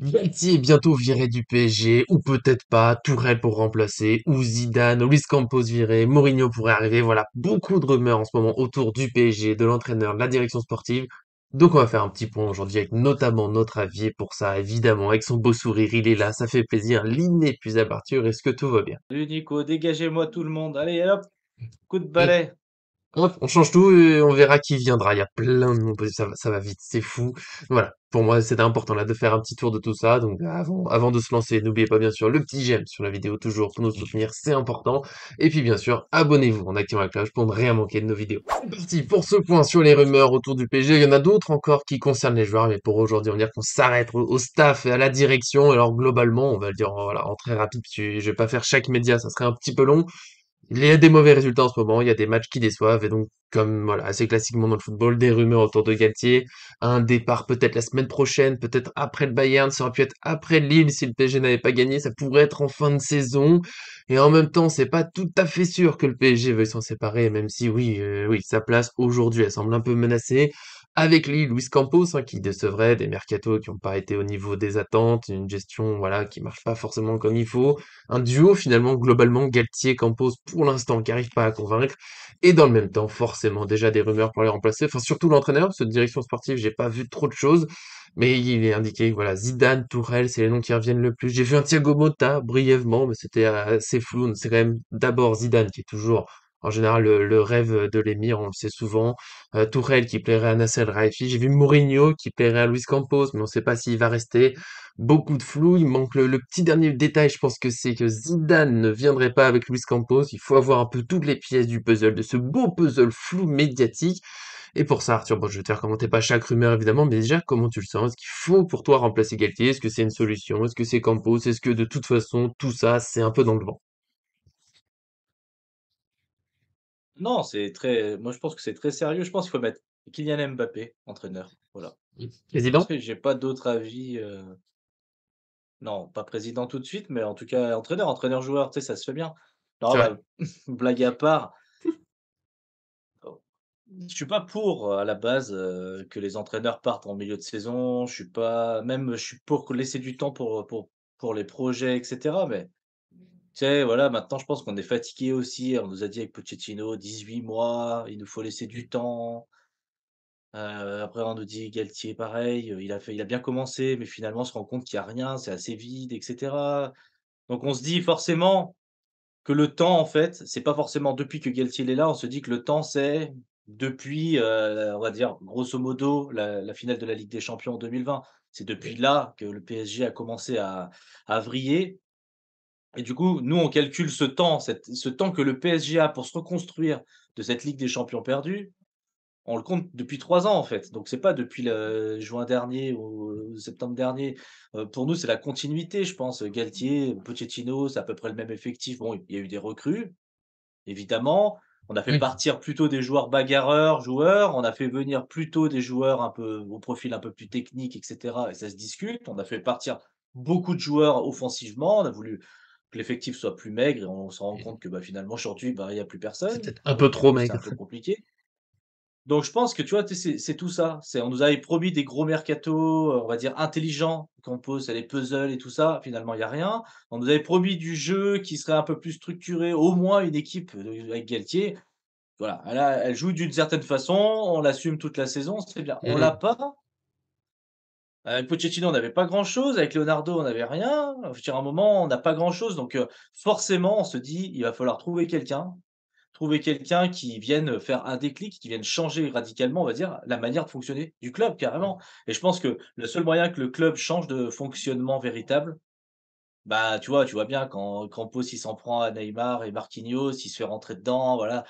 Galtier est bientôt viré du PSG, ou peut-être pas, Tourelle pour remplacer, ou Zidane, Luis Campos viré, Mourinho pourrait arriver, voilà, beaucoup de rumeurs en ce moment autour du PSG, de l'entraîneur, de la direction sportive. Donc on va faire un petit point aujourd'hui avec notamment notre avis, et pour ça, évidemment, avec son beau sourire, il est là, ça fait plaisir, l'inépuisable Arthur, est-ce que tout va bien? Salut Nico, dégagez-moi tout le monde. Allez, hop, coup de balai. Hop, on change tout et on verra qui viendra. Il y a plein de noms possibles, ça va vite, c'est fou. Voilà, pour moi c'était important là de faire un petit tour de tout ça. Donc avant de se lancer, n'oubliez pas bien sûr le petit j'aime sur la vidéo toujours pour nous soutenir, c'est important. Et puis bien sûr, abonnez-vous en activant la cloche pour ne rien manquer de nos vidéos. C'est parti pour ce point sur les rumeurs autour du PSG. Il y en a d'autres encore qui concernent les joueurs, mais pour aujourd'hui on va dire qu'on s'arrête au staff et à la direction. Alors globalement, on va le dire voilà, en très rapide, parce que je vais pas faire chaque média, ça serait un petit peu long. Il y a des mauvais résultats en ce moment, il y a des matchs qui déçoivent, et donc, comme voilà, assez classiquement dans le football, des rumeurs autour de Galtier, un départ peut-être la semaine prochaine, peut-être après le Bayern, ça aurait pu être après Lille si le PSG n'avait pas gagné, ça pourrait être en fin de saison, et en même temps, c'est pas tout à fait sûr que le PSG veuille s'en séparer, même si oui, sa place aujourd'hui, elle semble un peu menacée. Avec Lille, Luis Campos, hein, qui décevrait, des mercatos qui n'ont pas été au niveau des attentes, une gestion voilà qui marche pas forcément comme il faut, un duo finalement globalement Galtier-Campos pour l'instant qui arrive pas à convaincre, et dans le même temps forcément déjà des rumeurs pour les remplacer, enfin surtout l'entraîneur, parce que de direction sportive j'ai pas vu trop de choses, mais il est indiqué que voilà Zidane, Tourelle, c'est les noms qui reviennent le plus. J'ai vu un Thiago Motta brièvement, mais c'était assez flou, c'est quand même d'abord Zidane qui est toujours en général le rêve de l'émir, on le sait souvent. Tourelle qui plairait à Nasser El-Khelaifi. J'ai vu Mourinho qui plairait à Luis Campos, mais on sait pas s'il va rester. Beaucoup de flou, il manque le petit dernier détail, je pense que c'est que Zidane ne viendrait pas avec Luis Campos. Il faut avoir un peu toutes les pièces du puzzle, de ce beau puzzle flou médiatique. Et pour ça, Arthur, bon, je vais te faire commenter pas chaque rumeur évidemment, mais déjà, comment tu le sens? Est-ce qu'il faut pour toi remplacer Galtier? Est-ce que c'est une solution? Est-ce que c'est Campos? Est-ce que de toute façon, tout ça, c'est un peu dans le vent? Non, c'est très. Moi, je pense que c'est très sérieux. Je pense qu'il faut mettre Kylian Mbappé, entraîneur. Voilà. Je pense Président? que j'ai pas d'autre avis. Non, pas président tout de suite, mais en tout cas entraîneur, entraîneur-joueur, tu sais, ça se fait bien. Non, C'est vrai. bah, blague à part, oh, je suis pas pour, à la base, que les entraîneurs partent en milieu de saison. Je suis pour laisser du temps pour les projets, et cetera, mais tu sais, voilà, maintenant je pense qu'on est fatigué aussi. On nous a dit avec Pochettino 18 mois, il nous faut laisser du temps. Après on nous dit Galtier pareil, il a bien commencé, mais finalement on se rend compte qu'il y a rien, c'est assez vide et cetera. Donc on se dit forcément que le temps en fait, c'est pas forcément depuis que Galtier il est là, on se dit que le temps c'est depuis, on va dire grosso modo la finale de la Ligue des Champions en 2020. C'est depuis là que le PSG a commencé à vriller. Et du coup, nous, on calcule ce temps que le PSG a pour se reconstruire de cette Ligue des champions perdue, on le compte depuis 3 ans, en fait. Donc c'est pas depuis le juin dernier ou septembre dernier. Pour nous, c'est la continuité, je pense. Galtier, Pochettino, c'est à peu près le même effectif. Bon, il y a eu des recrues, évidemment. On a fait Oui. partir plutôt des joueurs bagarreurs, joueurs. On a fait venir plutôt des joueurs un peu au profil un peu plus technique et cetera et ça se discute. On a fait partir beaucoup de joueurs offensivement. On a voulu que l'effectif soit plus maigre et on se rend compte que, bah, finalement aujourd'hui, bah, il y a plus C'est personne. peut-être un peu Donc trop c'est un maigre. peu compliqué. Donc je pense que, tu vois, tu sais, c'est tout ça. C'est on nous avait promis des gros mercatos, on va dire intelligents, qu'on pose les puzzles et tout ça. Finalement, il y a rien. On nous avait promis du jeu qui serait un peu plus structuré, au moins une équipe, avec Galtier. Voilà, elle joue d'une certaine façon, on l'assume toute la saison, c'est bien. On l'a Mmh. pas. Avec Pochettino, on n'avait pas grand-chose. Avec Leonardo, on n'avait rien. Je veux dire, à un moment, on n'a pas grand-chose. Donc, forcément, on se dit: «Il va falloir trouver quelqu'un qui vienne faire un déclic, qui vienne changer radicalement, on va dire, la manière de fonctionner du club, carrément». Et je pense que le seul moyen que le club change de fonctionnement véritable, bah, tu vois bien quand Campos, il s'en prend à Neymar et Marquinhos, il se fait rentrer dedans, voilà.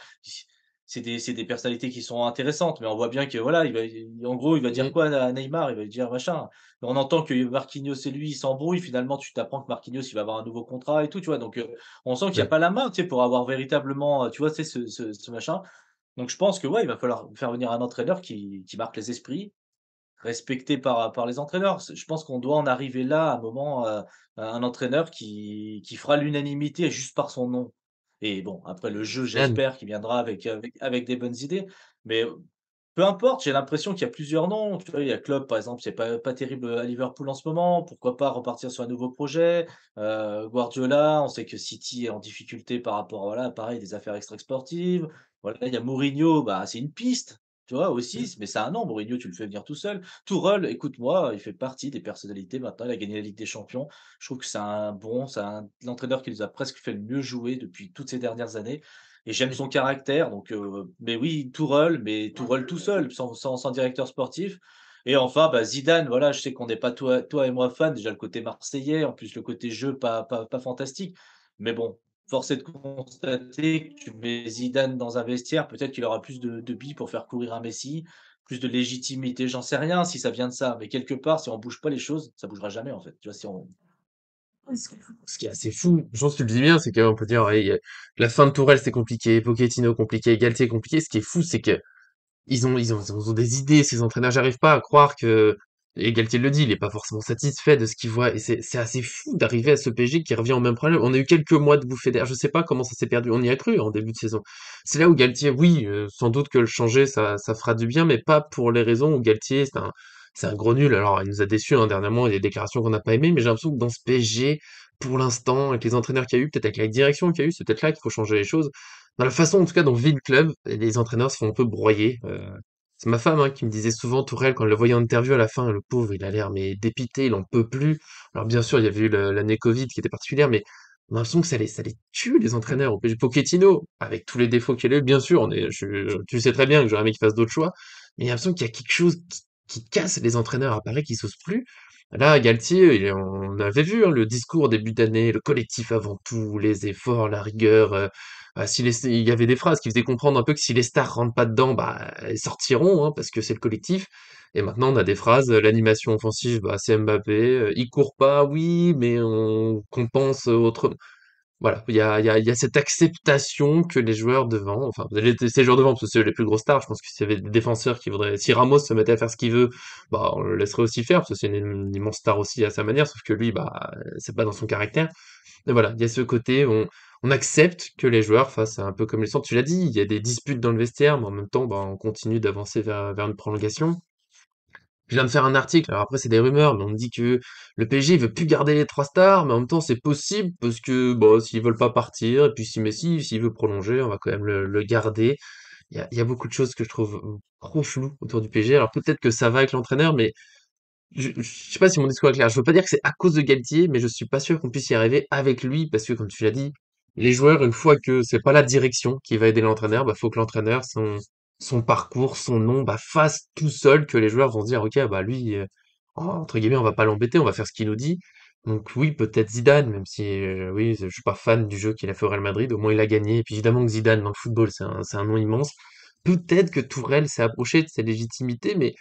C'est des personnalités qui sont intéressantes, mais on voit bien que voilà, en gros, il va dire Mmh. quoi à Neymar? Il va lui dire machin. On entend que Marquinhos et lui, ils s'embrouillent, finalement, tu t'apprends que Marquinhos, il va avoir un nouveau contrat et tout, tu vois? Donc, on sent qu'il y a Ouais. pas la main, tu sais, pour avoir véritablement, tu vois, tu sais, ce machin. Donc je pense que, ouais, il va falloir faire venir un entraîneur qui marque les esprits, respecté par les entraîneurs. Je pense qu'on doit en arriver là, à un moment, un entraîneur qui fera l'unanimité juste par son nom. Et bon, après le jeu, Zidane. j'espère qu'il viendra avec des bonnes idées. Mais peu importe, j'ai l'impression qu'il y a plusieurs noms. Tu vois, il y a Klopp, par exemple, c'est pas terrible, à Liverpool en ce moment. Pourquoi pas repartir sur un nouveau projet? Guardiola, on sait que City est en difficulté par rapport, voilà, pareil, des affaires extra-sportives. Voilà, il y a Mourinho, bah, c'est une piste, tu vois, aussi, mais c'est un nom, Mourinho, tu le fais venir tout seul. Tourelle, écoute-moi, il fait partie des personnalités maintenant, il a gagné la Ligue des Champions. Je trouve que c'est un l'entraîneur qui nous a presque fait le mieux jouer depuis toutes ces dernières années. Et j'aime son caractère, donc mais oui, Tourelle, mais Tourelle tout seul, sans directeur sportif. Et enfin, bah, Zidane, voilà, je sais qu'on n'est pas toi et moi fans, déjà le côté marseillais, en plus le côté jeu pas fantastique. Mais bon, force est de constater que tu mets Zidane dans un vestiaire, peut-être qu'il aura plus de billes pour faire courir un Messi, plus de légitimité, j'en sais rien si ça vient de ça. Mais quelque part, si on bouge pas les choses, ça bougera jamais en fait. Tu vois? Si on Ce qui est assez fou, je pense que tu le dis bien, c'est qu'on peut dire, ouais, la fin de Tourelle, c'est compliqué, Pochettino compliqué, Galtier compliqué. Ce qui est fou, c'est que ils ont des idées, ces entraîneurs. J'arrive pas à croire que, et Galtier le dit, il est pas forcément satisfait de ce qu'il voit. Et c'est assez fou d'arriver à ce PSG qui revient au même problème. On a eu quelques mois de bouffée d'air. Je sais pas comment ça s'est perdu. On y a cru en début de saison. C'est là où Galtier, oui, sans doute que le changer, ça fera du bien, mais pas pour les raisons où Galtier, c'est un gros nul. Alors, il nous a déçus, hein, dernièrement. Il y a des déclarations qu'on n'a pas aimées, mais j'ai l'impression que dans ce PSG, pour l'instant, avec les entraîneurs qu'il y a eu, peut-être avec la direction qu'il y a eu, c'est peut-être là qu'il faut changer les choses. Dans la façon, en tout cas, dont vit le club, les entraîneurs se font un peu broyer. C'est ma femme, hein, qui me disait souvent, Tourelle, quand elle le voyait en interview à la fin, le pauvre, il a l'air mais dépité, il en peut plus. Alors bien sûr, il y avait eu l'année Covid qui était particulière, mais on a l'impression que ça les tue, les entraîneurs. Au PSG, Pochettino, avec tous les défauts qu'il a eu, bien sûr, tu sais très bien que j'aurais aimé qu'il fasse d'autres choix, mais il y a l'impression qu'il y a quelque chose qui casse les entraîneurs, à Paris, qui s'osent plus. Là, Galtier, on avait vu, hein, le discours début d'année, le collectif avant tout, les efforts, la rigueur. Si il y avait des phrases qui faisaient comprendre un peu que si les stars rentrent pas dedans, bah, elles sortiront, hein, parce que c'est le collectif. Et maintenant, on a des phrases, l'animation offensive, bah, c'est Mbappé, il court pas, oui, mais on compense autrement. Voilà, il y a cette acceptation que les joueurs devant, enfin, ces joueurs devant, parce que c'est les plus grosses stars, je pense que s'il y avait des défenseurs qui voudraient, si Ramos se mettait à faire ce qu'il veut, bah, on le laisserait aussi faire, parce que c'est une immense star aussi à sa manière, sauf que lui, bah, c'est pas dans son caractère. Et voilà, il y a ce côté, on accepte que les joueurs fassent un peu comme ils sont. Tu l'as dit, il y a des disputes dans le vestiaire, mais en même temps, bah, on continue d'avancer vers une prolongation. Je viens de faire un article, alors après c'est des rumeurs, mais on me dit que le PSG il veut plus garder les trois stars, mais en même temps c'est possible parce que bon, s'ils veulent pas partir, et puis si Messi, s'il veut prolonger, on va quand même le garder. Il y a beaucoup de choses que je trouve trop floues autour du PSG. Alors peut-être que ça va avec l'entraîneur, mais je sais pas si mon discours est clair. Je veux pas dire que c'est à cause de Galtier, mais je suis pas sûr qu'on puisse y arriver avec lui, parce que comme tu l'as dit, les joueurs, une fois que c'est pas la direction qui va aider l'entraîneur, bah faut que l'entraîneur, son parcours, son nom, bah fasse tout seul que les joueurs vont se dire, ok, bah lui, entre guillemets, on va pas l'embêter, on va faire ce qu'il nous dit. Donc oui, peut-être Zidane, même si oui, je suis pas fan du jeu qu'il a fait au Real Madrid, au moins il a gagné. Et puis évidemment que Zidane dans le football, c'est un nom immense. Peut-être que Tourelle s'est approché de sa légitimité, mais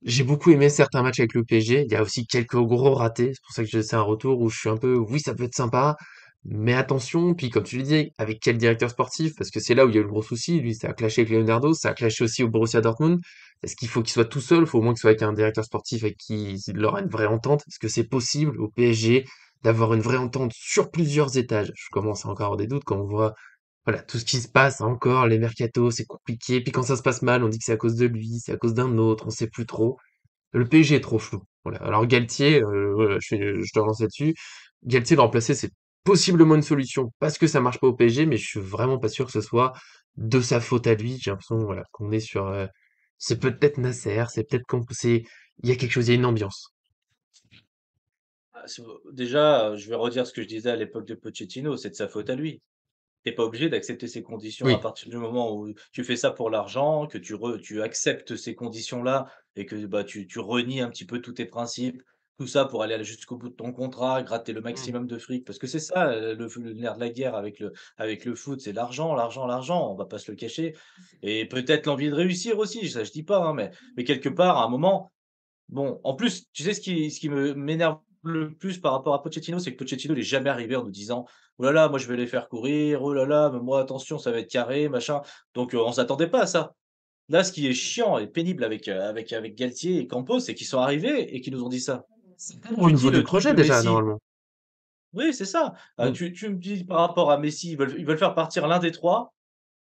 j'ai beaucoup aimé certains matchs avec le PSG. Il y a aussi quelques gros ratés. C'est pour ça que c'est un retour où je suis un peu, oui, ça peut être sympa, mais attention. Puis, comme tu le disais, avec quel directeur sportif? Parce que c'est là où il y a eu le gros souci. Lui, ça a clashé avec Leonardo, ça a clashé aussi au Borussia Dortmund. Est-ce qu'il faut qu'il soit tout seul? Il faut au moins qu'il soit avec un directeur sportif avec qui il aura une vraie entente. Est-ce que c'est possible au PSG d'avoir une vraie entente sur plusieurs étages? Je commence à encore avoir des doutes quand on voit, voilà, tout ce qui se passe encore, les mercatos, c'est compliqué. Puis quand ça se passe mal, on dit que c'est à cause de lui, c'est à cause d'un autre, on sait plus trop. Le PSG est trop flou. Voilà. Alors Galtier, voilà, je te relance là-dessus. Galtier le remplacer, c'est possiblement une solution parce que ça marche pas au PSG, mais je suis vraiment pas sûr que ce soit de sa faute à lui. J'ai l'impression, voilà, qu'on est sur, c'est peut-être Nasser, c'est peut-être il y a quelque chose, il y a une ambiance. déjà, je vais redire ce que je disais à l'époque de Pochettino, c'est de sa faute à lui. Tu pas obligé d'accepter ces conditions à Oui. partir du moment où tu fais ça pour l'argent, que tu acceptes ces conditions-là et que, bah, tu renies un petit peu tous tes principes. Tout ça pour aller jusqu'au bout de ton contrat, gratter le Mm. maximum de fric. Parce que c'est ça, le nerf de la guerre avec le foot, c'est l'argent, l'argent, l'argent, on va pas se le cacher et peut-être l'envie de réussir aussi, ça je dis pas, hein, mais quelque part, à un moment, bon, en plus, tu sais ce qui me m'énerve le plus par rapport à Pochettino, c'est que Pochettino, il est jamais arrivé en nous disant: «Oh là là, moi je vais les faire courir, oh là là, mais moi attention, ça va être carré, machin». Donc, on s'attendait pas à ça. Là, ce qui est chiant et pénible avec Galtier et Campos, c'est qu'ils sont arrivés et qu'ils nous ont dit ça. Au Tu dis niveau du le truc projet de déjà, Messi, normalement. oui, c'est ça. Mm. Tu me dis par rapport à Messi, ils veulent faire partir l'un des 3.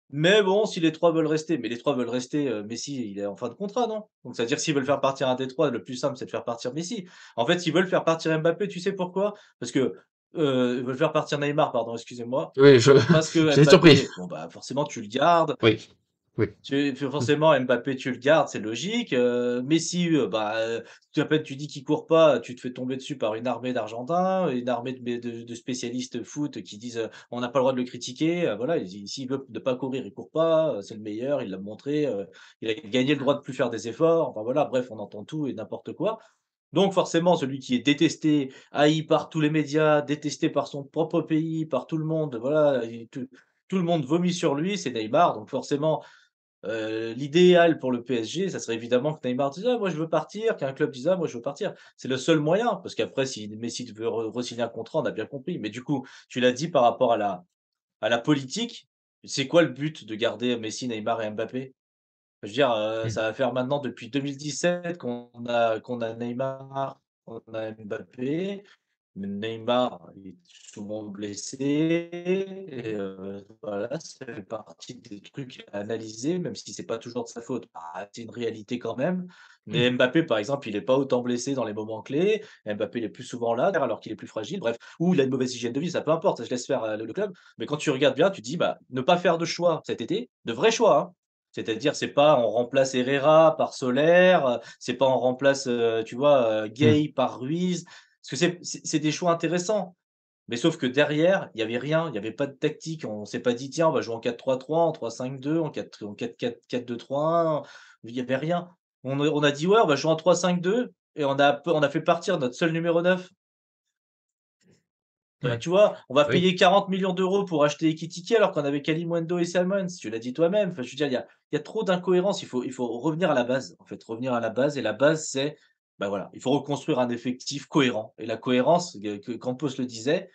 Mais bon, si les 3 veulent rester, mais les 3 veulent rester, Messi, il est en fin de contrat, non? Donc ça veut dire s'ils veulent faire partir un des 3, le plus simple, c'est de faire partir Messi. En fait, ils veulent faire partir Mbappé, tu sais pourquoi? Parce que, ils veulent faire partir Neymar, pardon, excusez-moi, Oui, parce que j'étais surpris. Mbappé, bon, bah, forcément tu le gardes. Oui, oui. Forcément Mbappé, tu le gardes, c'est logique, Messi, à peine tu dis qu'il court pas, tu te fais tomber dessus par une armée d'Argentins, une armée de spécialistes foot qui disent, «On n'a pas le droit de le critiquer», voilà, s'il veut ne pas courir, il court pas, c'est le meilleur, il l'a montré, il a gagné le droit de plus faire des efforts, enfin voilà, bref, on entend tout et n'importe quoi. Donc forcément, celui qui est détesté, haï par tous les médias, détesté par son propre pays, par tout le monde, voilà, et tout le monde vomit sur lui, c'est Neymar, donc forcément, l'idéal pour le PSG, ça serait évidemment que Neymar dise: «Ah moi je veux partir», qu'un club dise: «Ah moi je veux partir». C'est le seul moyen, parce qu'après si Messi veut re-signer un contrat, on a bien compris. Mais du coup, tu l'as dit par rapport à la politique, c'est quoi le but de garder Messi, Neymar et Mbappé? Je veux dire, Mmh. ça va faire maintenant depuis 2017 qu'on a Neymar, on a Mbappé. Neymar, il est souvent blessé et voilà, ça fait partie des trucs à analyser, même si c'est pas toujours de sa faute. Bah, c'est une réalité quand même. Mmh. Mais Mbappé, par exemple, il est pas autant blessé dans les moments clés. Mbappé, il est plus souvent là, alors qu'il est plus fragile. Bref, ou il a une mauvaise hygiène de vie, ça peu importe, ça je laisse faire, le club. Mais quand tu regardes bien, tu te dis, bah, ne pas faire de choix cet été, de vrais choix, hein. C'est-à-dire, c'est pas on remplace Herrera par Soler, c'est pas on remplace, tu vois, Mmh. Gueye par Ruiz. Parce que c'est des choix intéressants, mais sauf que derrière, il y avait rien, il y avait pas de tactique. On s'est pas dit: «Tiens, on va jouer en 4-3-3, en 3-5-2, en 4-4-2-3-1». Il y avait rien. On a dit: «Ouais, on va jouer en 3-5-2» et on a fait partir notre seul numéro 9. Ouais. Tu vois? On va Oui. payer 40 millions d'euros pour acheter Ekitike alors qu'on avait Kalimuendo et Salmons, tu l'as dit toi-même. Enfin, je veux dire, il y a trop d'incohérences. Il faut revenir à la base, en fait, revenir à la base et la base, c'est, bah, voilà, il faut reconstruire un effectif cohérent et la cohérence, que Campos le disait,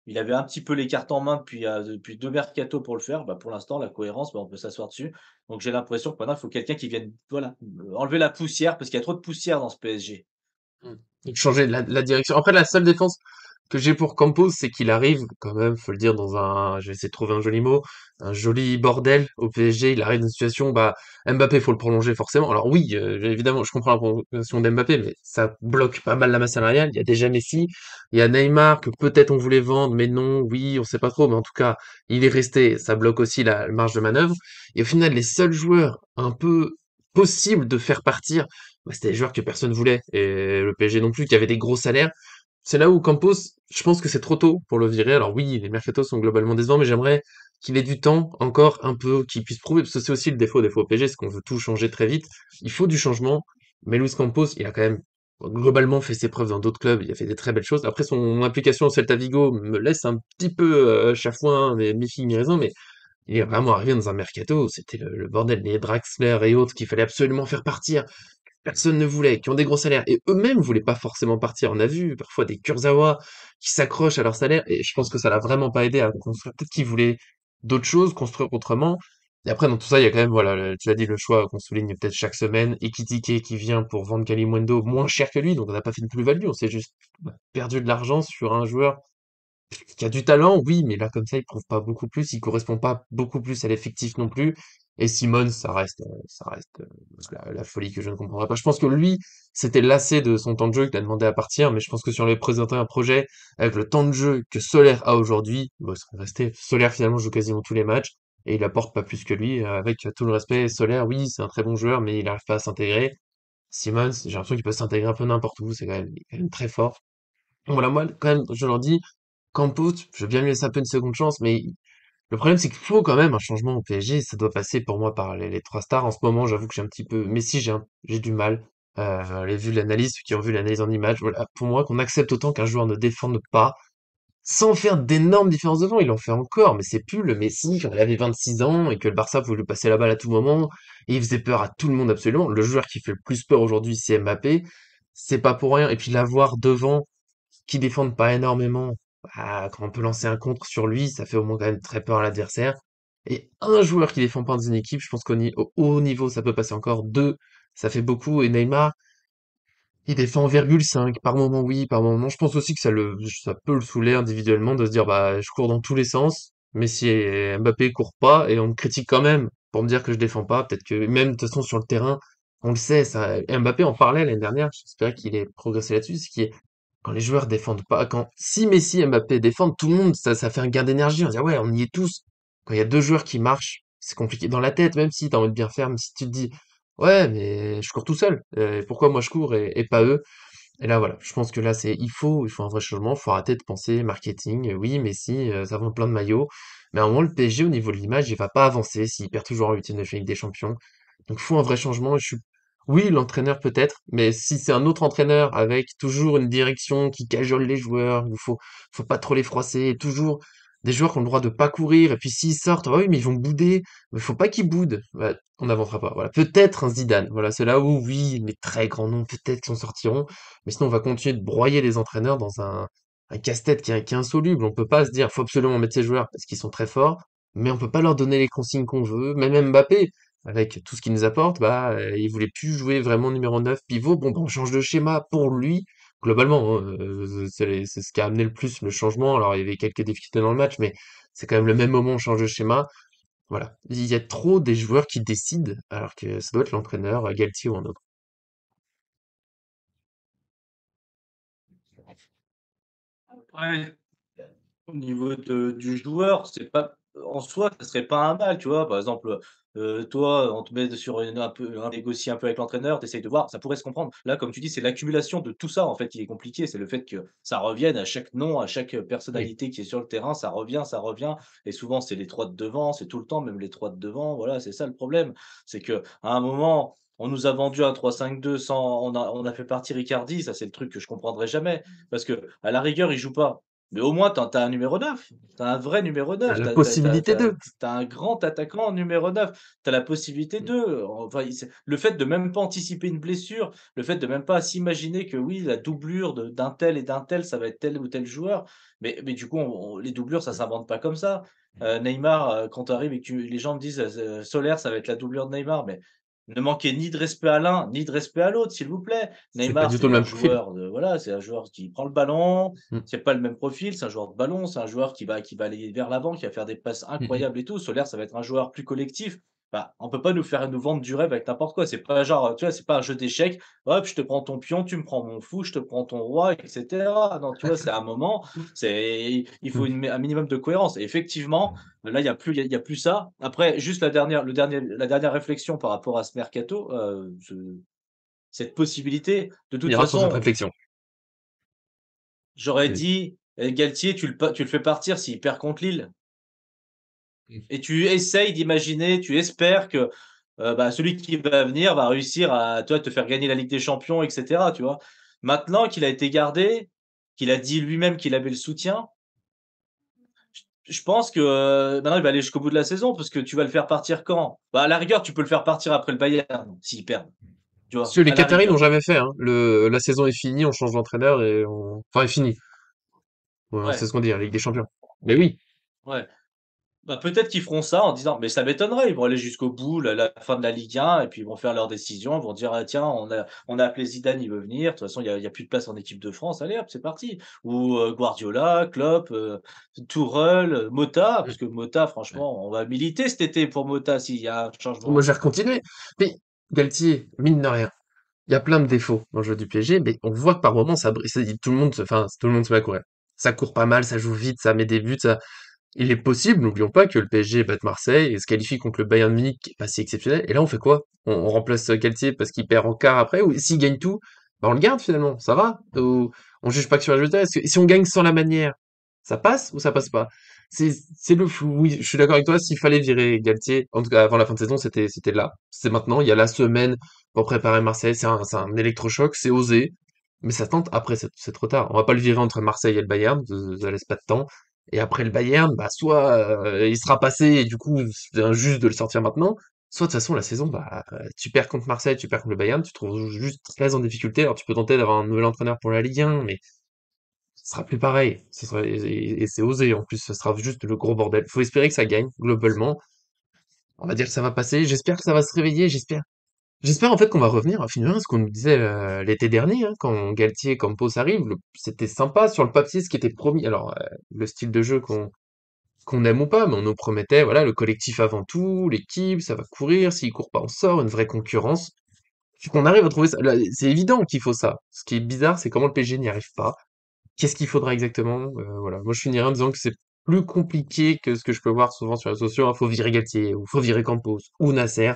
il avait un petit peu les cartes en main depuis 2 mercatos pour le faire. Bah, pour l'instant, la cohérence, bah, on peut s'asseoir dessus. Donc j'ai l'impression que maintenant, il faut quelqu'un qui vienne, voilà, enlever la poussière parce qu'il y a trop de poussière dans ce PSG. Mmh. Donc changer la direction. Après, la seule défense que j'ai pour Campos, c'est qu'il arrive quand même, faut le dire, dans un, je vais essayer de trouver un joli mot, un joli bordel au PSG. Il arrive dans une situation, bah, Mbappé, faut le prolonger forcément. Alors oui, évidemment, je comprends la prolongation d'Mbappé, mais ça bloque pas mal la masse salariale. Il y a déjà Messi, il y a Neymar que peut-être on voulait vendre, mais non, oui, on sait pas trop, mais en tout cas, il est resté. Ça bloque aussi la marge de manœuvre. Et au final, les seuls joueurs un peu possibles de faire partir, bah, c'était des joueurs que personne voulait. Et le PSG non plus, qui avait des gros salaires. C'est là où Campos, je pense que c'est trop tôt pour le virer. Alors oui, les mercatos sont globalement décevants, mais j'aimerais qu'il ait du temps encore un peu, qu'il puisse prouver, parce que c'est aussi le défaut au PSG, c'est qu'on veut tout changer très vite. Il faut du changement, mais Luis Campos, il a quand même globalement fait ses preuves dans d'autres clubs, il a fait des très belles choses. Après, son implication au Celta Vigo me laisse un petit peu chafouin, mais mi-figue mi-raisin, mais il est vraiment arrivé dans un mercato, c'était le bordel, les Draxler et autres qu'il fallait absolument faire partir. Personne ne voulait, qui ont des gros salaires, et eux-mêmes voulaient pas forcément partir. On a vu parfois des Kurzawa qui s'accrochent à leur salaire, et je pense que ça l'a vraiment pas aidé à construire. Peut-être qu'ils voulaient d'autres choses, construire autrement. Et après, dans tout ça, il y a quand même, voilà, tu l'as dit, le choix qu'on souligne peut-être chaque semaine. Ekitike qui vient pour vendre Kalimundo moins cher que lui, donc on n'a pas fait une plus-value, on s'est juste perdu de l'argent sur un joueur qui a du talent, oui, mais là, comme ça, il prouve pas beaucoup plus, il correspond pas beaucoup plus à l'effectif non plus. Et Simon, ça reste la folie que je ne comprendrais pas. Je pense que lui, c'était lassé de son temps de jeu, qu'il a demandé à partir, mais je pense que si on lui présentait un projet avec le temps de jeu que Solaire a aujourd'hui, bah, il serait resté. Solaire, finalement, joue quasiment tous les matchs, et il apporte pas plus que lui, avec tout le respect. Solaire, oui, c'est un très bon joueur, mais il n'arrive pas à s'intégrer. Simmons, j'ai l'impression qu'il peut s'intégrer un peu n'importe où, il est quand même très fort. Voilà, moi, quand même, je leur dis, Campos, je veux bien lui laisser un peu une seconde chance, mais le problème, c'est qu'il faut quand même un changement au PSG. Ça doit passer pour moi par les trois stars. En ce moment, j'avoue que j'ai un petit peu, mais si j'ai du mal. Les vu l'analyse, ceux qui ont vu l'analyse en image, voilà, pour moi, qu'on accepte autant qu'un joueur ne défende pas, sans faire d'énormes différences devant. Il en fait encore, mais c'est plus le Messi quand il avait 26 ans et que le Barça pouvait lui passer la balle à tout moment. Et il faisait peur à tout le monde absolument. Le joueur qui fait le plus peur aujourd'hui, c'est Mbappé. C'est pas pour rien. Et puis l'avoir devant qui défendent pas énormément, bah, quand on peut lancer un contre sur lui, ça fait au moins quand même très peur à l'adversaire. Et un joueur qui défend pas dans une équipe, je pense au haut niveau, ça peut passer encore. Deux, ça fait beaucoup. Et Neymar, il défend 0,5. Par moment, oui, par moment. Non. Je pense aussi que ça peut le saouler individuellement de se dire, bah, je cours dans tous les sens. Messi et Mbappé courent pas et on me critique quand même pour me dire que je défends pas. Peut-être que même de toute façon sur le terrain, on le sait, ça. Et Mbappé en parlait l'année dernière. J'espère qu'il ait progressé là-dessus. C'est qui est quand les joueurs défendent pas, quand si Messi et Mbappé défendent, tout le monde, ça fait un gain d'énergie. On se dit ouais, on y est tous. Quand il y a deux joueurs qui marchent, c'est compliqué dans la tête, même si t'as envie de bien faire, même si tu te dis ouais, mais je cours tout seul. Pourquoi moi je cours et pas eux? Et là, voilà, je pense que là, il faut un vrai changement, faut arrêter de penser marketing. Oui, mais si, ça vend plein de maillots. Mais à un moment, le PSG, au niveau de l'image, il va pas avancer s'il perd toujours en huitième de Ligue des Champions. Donc, il faut un vrai changement. Oui, l'entraîneur peut-être, mais si c'est un autre entraîneur avec toujours une direction qui cajole les joueurs, faut pas trop les froisser, et toujours des joueurs qui ont le droit de pas courir, et puis s'ils sortent, ah oui, mais ils vont bouder. Mais faut pas qu'ils boudent. Ouais, on n'avancera pas. Voilà. Peut-être un Zidane. Voilà, c'est là où, oui, les très grands noms, peut-être qu'ils en sortiront. Mais sinon, on va continuer de broyer les entraîneurs dans un casse-tête qui est insoluble. On peut pas se dire, faut absolument mettre ces joueurs parce qu'ils sont très forts, mais on peut pas leur donner les consignes qu'on veut. Même Mbappé, avec tout ce qu'il nous apporte, bah, il voulait plus jouer vraiment numéro 9 pivot. Bon, bah, on change de schéma pour lui. Globalement, hein, c'est ce qui a amené le plus le changement. Alors, il y avait quelques difficultés dans le match, mais c'est quand même le même moment où on change de schéma. Voilà. Il y a trop des joueurs qui décident, alors que ça doit être l'entraîneur, Galtier ou un autre. Ouais. Au niveau du joueur, c'est pas en soi, ça serait pas un mal, tu vois? Par exemple, toi, on te met sur une un peu un négocier un peu avec l'entraîneur, tu essayes de voir, ça pourrait se comprendre. Là, comme tu dis, c'est l'accumulation de tout ça, en fait, qui est compliqué. C'est le fait que ça revienne à chaque nom, à chaque, Oui. personnalité qui est sur le terrain, ça revient et souvent, c'est les 3 de devant, c'est tout le temps, même les 3 de devant, voilà, c'est ça le problème. C'est qu'à un moment, on nous a vendu un 3-5-2 sans on a fait partir Icardi, ça, c'est le truc que je comprendrai jamais parce que à la rigueur, il joue pas. Mais au moins, tu as un numéro 9, tu as un vrai numéro Il y a 9, la tu as tu as possibilité de. un grand attaquant numéro 9. Tu as la possibilité de enfin, il c'est le fait de même pas anticiper une blessure, le fait de même pas s'imaginer que oui, la doublure de d'un tel et d'un tel, ça va être tel ou tel joueur. Mais du coup, on les doublures, ça s'invente pas comme ça. Neymar, quand tu arrives et que les gens me disent, Solaire, ça va être la doublure de Neymar, mais ne manquez ni de respect à l'un, ni de respect à l'autre, s'il vous plaît. C'est pas Neymar, du tout le c'est un même profil. joueur de voilà, c'est un joueur qui prend le ballon, Mmh. c'est pas le même profil, c'est un joueur de ballon, c'est un joueur qui va aller vers l'avant, qui va faire des passes Mmh mh. incroyables et tout. Solaire, ça va être un joueur plus collectif. Bah, on peut pas nous vendre du rêve avec n'importe quoi. C'est pas genre, tu vois, c'est pas un jeu d'échecs. Hop, je te prends ton pion, tu me prends mon fou, je te prends ton roi, et cetera. Non, tu vois, c'est un moment, il faut Mmh. un minimum de cohérence. Et effectivement, là, il y a plus ça. Après, juste la dernière réflexion par rapport à ce mercato, cette possibilité, de On toute ira sur cette façon, réflexion. j'aurais Vas-y. dit: Galtier, tu le fais partir s'il perd contre Lille Mmh. et tu essayes d'imaginer, tu espères que, bah, celui qui va venir va réussir à, tu vois, te faire gagner la Ligue des Champions et cetera, tu vois? Maintenant qu'il a été gardé, qu'il a dit lui-même qu'il avait le soutien, je pense que, maintenant il va aller jusqu'au bout de la saison parce que tu vas le faire partir quand? Bah, à la rigueur, tu peux le faire partir après le Bayern, s'ils perdent, tu Parce vois? que les À la Qataris n'ont rigueur. jamais fait, hein. La saison est finie, on change d'entraîneur et on enfin est finie. Ouais, c'est Ouais, ce qu'on dit, la Ligue des Champions. Mais oui, ouais. Bah, peut-être qu'ils feront ça en disant mais ça m'étonnerait, ils vont aller jusqu'au bout, la fin de la Ligue 1 et puis ils vont faire leur décision. Ils vont dire: «Ah tiens, on a appelé Zidane, il veut venir. De toute façon, il y a plus de place en équipe de France. Allez hop, c'est parti». Ou, Guardiola, Klopp, Tourelle, Mota, mmh, parce que Mota, ouais. franchement, on va militer cet été pour Mota s'il y a un Moi, changement. je vais continuer. Mais Galtier, mine de rien, il y a plein de défauts dans le jeu du PSG, mais on voit que par moments, ça brise, tout le monde se met à courir. Ça court pas mal, ça joue vite, ça met des buts, ça. Il est possible, n'oublions pas, que le PSG batte Marseille et se qualifie contre le Bayern Munich, qui est pas si exceptionnel. Et là, on fait quoi? On remplace Galtier parce qu'il perd en quart après, ou s'il gagne tout, bah on le garde finalement, ça va? Ou on juge pas que sur le résultat. Si on gagne sans la manière, ça passe ou ça passe pas? C'est le flou. Oui, je suis d'accord avec toi, s'il fallait virer Galtier, en tout cas avant la fin de saison, c'était là. C'est maintenant, il y a la semaine pour préparer Marseille, c'est un électrochoc, c'est osé, mais ça tente, après c'est trop tard. On va pas le virer entre Marseille et le Bayern, ça laisse pas de temps. Et après le Bayern, bah soit il sera passé et du coup c'est injuste de le sortir maintenant, soit de toute façon la saison, bah tu perds contre Marseille, tu perds contre le Bayern, tu te trouves juste très en difficulté. Alors tu peux tenter d'avoir un nouvel entraîneur pour la Ligue 1, mais ce sera plus pareil. Et c'est osé en plus, ce sera juste le gros bordel. Faut espérer que ça gagne globalement. On va dire que ça va passer. J'espère que ça va se réveiller. J'espère en fait qu'on va revenir à finalement ce qu'on nous disait l'été dernier, hein, quand Galtier et Campos arrivent. C'était sympa sur le papier, ce qui était promis. Alors le style de jeu qu'on aime ou pas, mais on nous promettait, voilà, le collectif avant tout, l'équipe, ça va courir, s'il court pas, on sort, une vraie concurrence. Faut qu'on arrive à trouver ça. Là, c'est évident qu'il faut ça. Ce qui est bizarre, c'est comment le PSG n'y arrive pas. Qu'est-ce qu'il faudra exactement? Voilà. Moi, je finirai en disant que c'est plus compliqué que ce que je peux voir souvent sur les réseaux sociaux. Il faut virer Galtier, ou faut virer Campos, ou Nasser.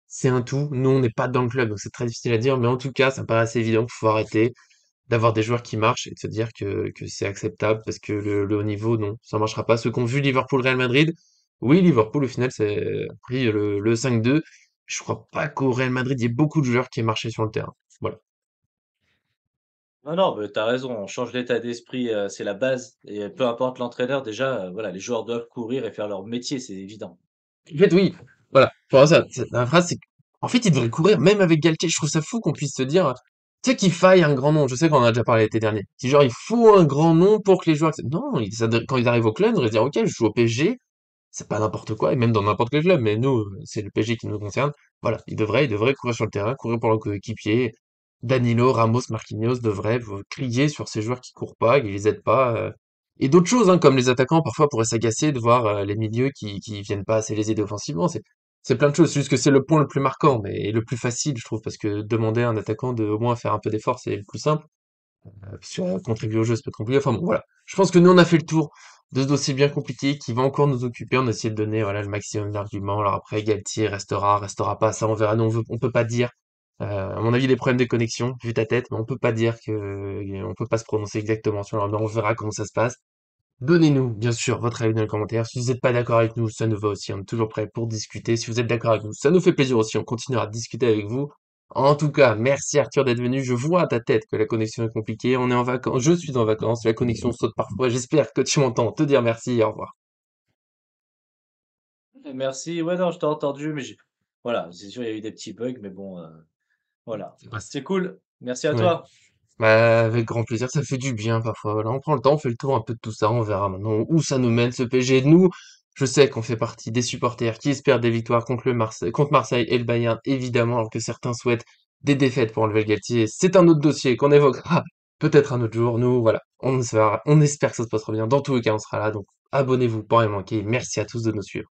C'est un tout. Nous, on n'est pas dans le club, donc c'est très difficile à dire. Mais en tout cas, ça me paraît assez évident qu'il faut arrêter d'avoir des joueurs qui marchent et de se dire que c'est acceptable parce que le haut niveau, non, ça marchera pas. Ceux qui ont vu Liverpool-Real Madrid, oui, Liverpool, au final, c'est pris le 5-2. Je crois pas qu'au Real Madrid, il y ait beaucoup de joueurs qui aient marché sur le terrain. Voilà. Non, non, mais tu raison, on change l'état d'esprit, c'est la base et peu importe l'entraîneur déjà, voilà, les joueurs doivent courir et faire leur métier, c'est évident. En fait, oui, voilà. Pour ça, la phrase, c'est en fait, il devrait courir même avec Galtier. Je trouve ça fou qu'on puisse se dire, tu sais, qu'il faille un grand nom. Je sais qu'on en a déjà parlé l'été dernier. Si genre, il faut un grand nom pour que les joueurs acceptent. Non, quand ils arrivent au club, ils devraient se dire, OK, je joue au PSG, c'est pas n'importe quoi, et même dans n'importe quel club, mais nous, c'est le PSG qui nous concerne. Voilà, il devrait courir sur le terrain, courir pour leur coéquipier. Danilo, Ramos, Marquinhos devraient crier sur ces joueurs qui courent pas, qui les aident pas. Et d'autres choses, hein, comme les attaquants, parfois pourraient s'agacer de voir les milieux qui viennent pas assez les aider offensivement. C'est plein de choses. C'est juste que c'est le point le plus marquant, mais et le plus facile, je trouve, parce que demander à un attaquant de au moins faire un peu d'effort, c'est le plus simple. Sur contribuer au jeu, c'est pas compliqué. Enfin bon, voilà. Je pense que nous, on a fait le tour de ce dossier bien compliqué qui va encore nous occuper. On a essayé de donner, voilà, le maximum d'arguments. Alors après, Galtier restera pas. Ça, on verra. Nous, on peut pas dire. À mon avis, des problèmes de connexion, vu ta tête, mais on peut pas dire on peut pas se prononcer exactement sur leur, mais on verra comment ça se passe. Donnez-nous, bien sûr, votre avis dans les commentaires. Si vous n'êtes pas d'accord avec nous, ça nous va aussi. On est toujours prêt pour discuter. Si vous êtes d'accord avec nous, ça nous fait plaisir aussi. On continuera de discuter avec vous. En tout cas, merci Arthur d'être venu. Je vois à ta tête que la connexion est compliquée. On est en vacances. Je suis en vacances. La connexion saute parfois. J'espère que tu m'entends te dire merci et au revoir. Merci, ouais, non, je t'ai entendu, mais j'ai voilà, c'est sûr, il y a eu des petits bugs, mais bon, voilà. Ça passe. C'est cool. Merci à Ouais. toi. Bah, avec grand plaisir, ça fait du bien parfois. Voilà, on prend le temps, on fait le tour un peu de tout ça, on verra maintenant où ça nous mène ce PSG. Nous, je sais qu'on fait partie des supporters qui espèrent des victoires contre Marseille et le Bayern, évidemment, alors que certains souhaitent des défaites pour enlever le Galtier. C'est un autre dossier qu'on évoquera peut-être un autre jour. Nous, voilà, on espère que ça se passera bien. Dans tous les cas, on sera là, donc abonnez-vous pour rien manquer. Merci à tous de nous suivre.